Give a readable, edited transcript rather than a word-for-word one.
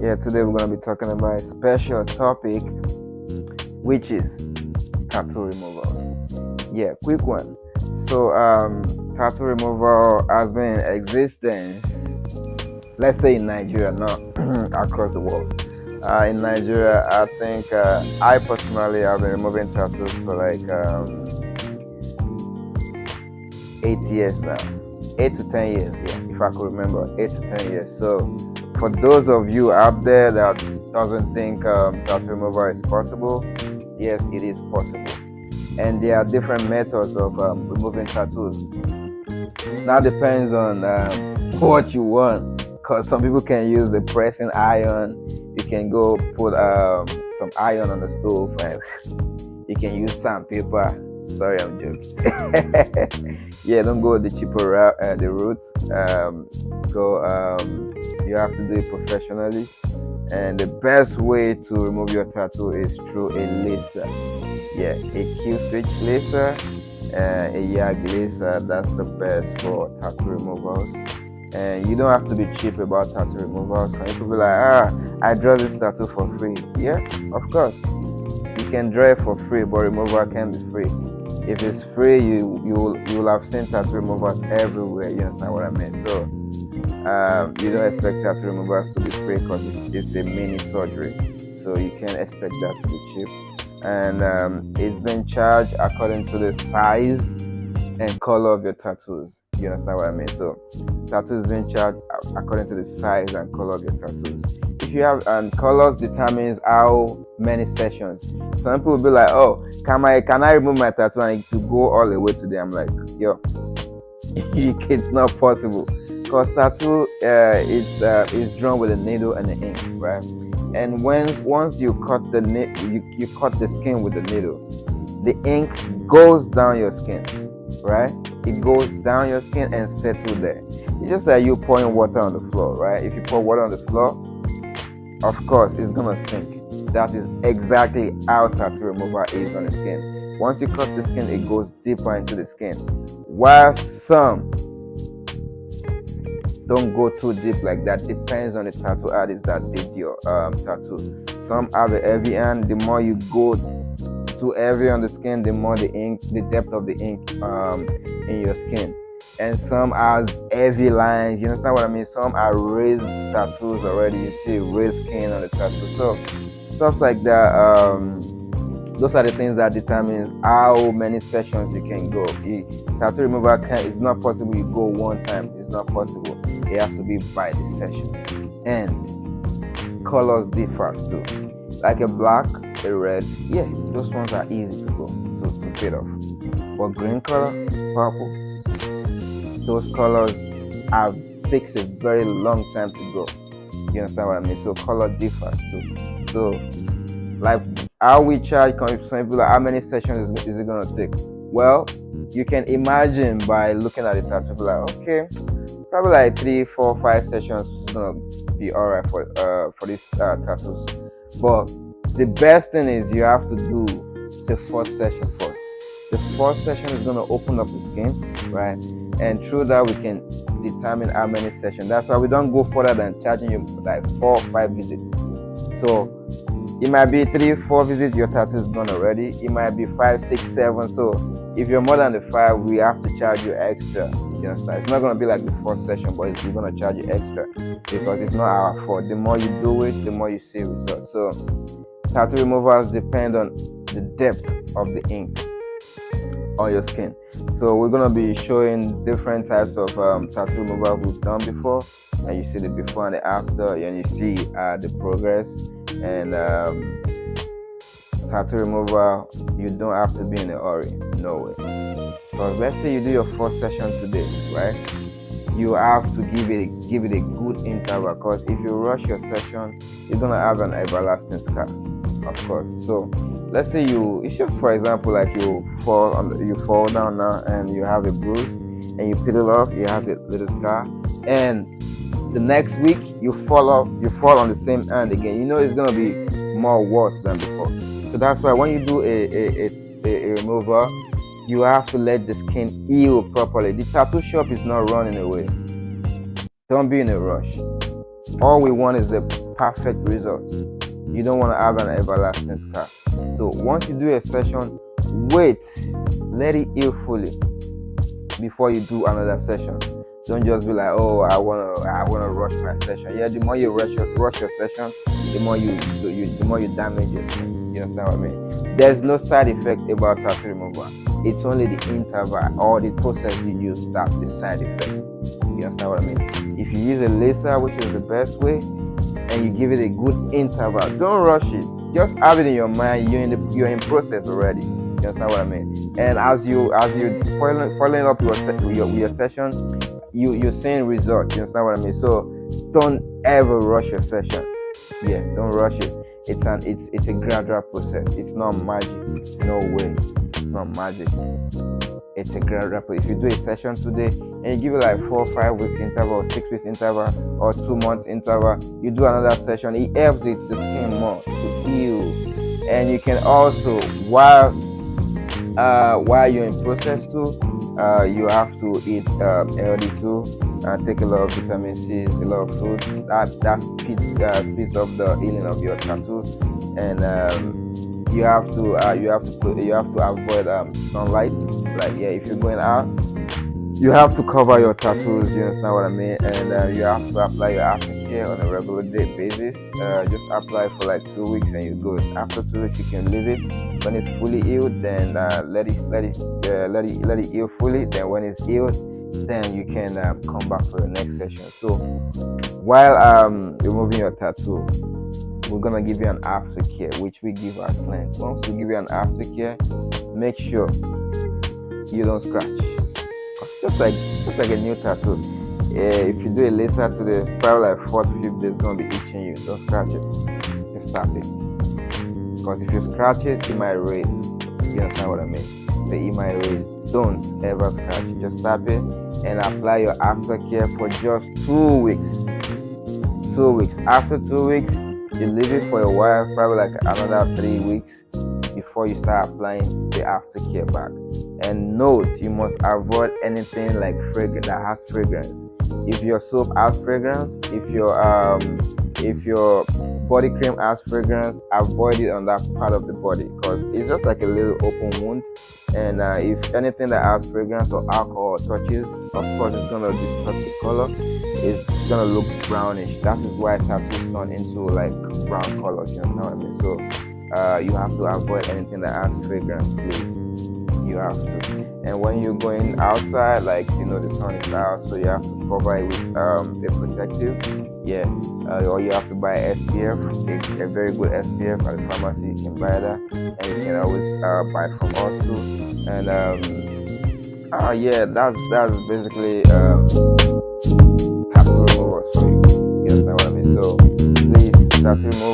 Yeah, today we're gonna be talking about a special topic, which is tattoo removals. Yeah, quick one. So, tattoo removal has been in existence, let's say in Nigeria, not across the world. In Nigeria, I think I personally have been removing tattoos for like 8 years now. 8 to 10 years, yeah, if I could remember, 8 to 10 years. So, for those of you out there that doesn't think tattoo removal is possible, yes, it is possible, and there are different methods of removing tattoos. Now depends on what you want, because some people can use the pressing iron. You can go put some iron on the stove, and you can use sandpaper. Sorry, I'm joking. Yeah, don't go the cheaper route, the route. You have to do it professionally, and the best way to remove your tattoo is through a laser. Yeah, a Q switch laser, a YAG laser. That's the best for tattoo removals. And you don't have to be cheap about tattoo removals. Some people be like, I draw this tattoo for free. Yeah, of course, you can draw it for free, but removal can be free. If it's free, you will have seen tattoo removers everywhere. You understand what I mean? So you don't expect tattoo removers to be free, because it's a mini surgery. So you can't expect that to be cheap. And it's been charged according to the size and color of your tattoos. You understand what I mean? So tattoos being charged according to the size and color of your tattoos. If you have, and colors determines how many sessions. Some people will be like, oh, can I remove my tattoo and to go all the way to there? I'm like, yo, it's not possible, because tattoo it's drawn with a needle and an ink, right? And once you cut you cut the skin with the needle, the ink goes down your skin, right? It goes down your skin and settles there. It's just like you pouring water on the floor, right? If you pour water on the floor, of course it's gonna sink. That is exactly how tattoo removal is on the skin. Once you cut the skin, it goes deeper into the skin. While some don't go too deep like that. Depends on the tattoo artist that did your tattoo. Some have a heavy hand. The more you go too heavy on the skin, the more the depth of the ink in your skin. And some has heavy lines. You understand what I mean? Some are raised tattoos already. You see raised skin on the tattoo. So stuff like that. Those are the things that determines how many sessions you can go. Tattoo removal it's not possible you go one time. It's not possible. It has to be by the session. And colors differ too. Like a black, a red, yeah, those ones are easy to go to fade off. But green color, purple, those colors takes a very long time to go. You understand what I mean? So color differs too. So like how we charge some people, like how many sessions is it gonna take? Well, you can imagine by looking at the tattoo, like, okay, probably like 3, 4, 5 sessions is gonna be alright for these tattoos. But the best thing is you have to do the first session first. The first session is gonna open up the skin, right? And through that we can determine how many sessions. That's why we don't go further than charging you like 4 or 5 visits. So it might be 3, 4 visits, your tattoo is done already. It might be 5, 6, 7. So if you're more than the 5, we have to charge you extra. You understand? It's not gonna be like the first session, but we're gonna charge you extra because it's not our fault. The more you do it, the more you see results. So tattoo removals depend on the depth of the ink on your skin. So we're gonna be showing different types of tattoo removal we've done before, and you see the before and the after, and you see the progress. And tattoo removal, you don't have to be in a hurry. No way. Because let's say you do your first session today, right? You have to give it a good interval, because if you rush your session, you're gonna have an everlasting scar, of course. So let's say it's just for example, like you fall down now and you have a bruise, and you peel it off, it has a little scar, and the next week you fall on the same hand again. You know it's gonna be more worse than before. So that's why when you do a removal, you have to let the skin heal properly. The tattoo shop is not running away. Don't be in a rush. All we want is the perfect results. You don't want to have an everlasting scar. So once you do a session, wait, let it heal fully before you do another session. Don't just be like, oh, I wanna rush my session. Yeah, the more you rush your session, the more you damage yourself. You understand what I mean? There's no side effect about tattoo removal. It's only the interval or the process you use that's the side effect. You understand what I mean? If you use a laser, which is the best way, and you give it a good interval, don't rush it. Just have it in your mind. You're in process already. You understand what I mean? And as you following up your session, you're seeing results. You understand what I mean? So don't ever rush your session. Yeah, don't rush it. It's a gradual process. It's not magic. No way. It's not magic. It's a gradual process. If you do a session today and you give it like 4 or 5 weeks interval, or 6 weeks interval, or 2 months interval, you do another session. It helps the skin more to heal. And you can also, while you're in process too, you have to eat healthy too. Take a lot of vitamin C, a lot of fruits. That speeds up the healing of your tattoo. And you have to avoid sunlight. Like, yeah, if you're going out, you have to cover your tattoos. You understand what I mean? And you have to apply your aftercare on a regular basis. Just apply for like 2 weeks and you're good. After 2 weeks, you can leave it. When it's fully healed, then let it heal fully. Then when it's healed, then you can come back for the next session. So while removing your tattoo, we're gonna give you an aftercare, which we give our clients. Once we give you an aftercare, make sure you don't scratch. Just like a new tattoo. If you do a laser today, probably like 4 to 5 days gonna be itching you. Don't scratch it. Just stop it. Because if you scratch it, it might raise. You understand what I mean? So it might raise. Don't ever scratch it. Just stop it and apply your aftercare for just 2 weeks. 2 weeks. After 2 weeks, you leave it for a while, probably like another 3 weeks before you start applying the aftercare back. And note, you must avoid anything like fragrance that has fragrance. If your soap has fragrance, if your body cream has fragrance, avoid it on that part of the body because it's just like a little open wound. And if anything that has fragrance or alcohol touches, of course it's gonna distort the color. It's gonna look brownish. That is why tattoos turn into like brown colors. You understand what I mean? So you have to avoid anything that has fragrance, please. You have to. And when you're going outside, like the sun is out, so you have to cover it with a protective. Yeah. Or you have to buy SPF, a very good SPF at the pharmacy. You can buy that, and you can always buy from us too. And yeah, that's basically tattoo removers for you. You understand what I mean? So please, tattoo remover.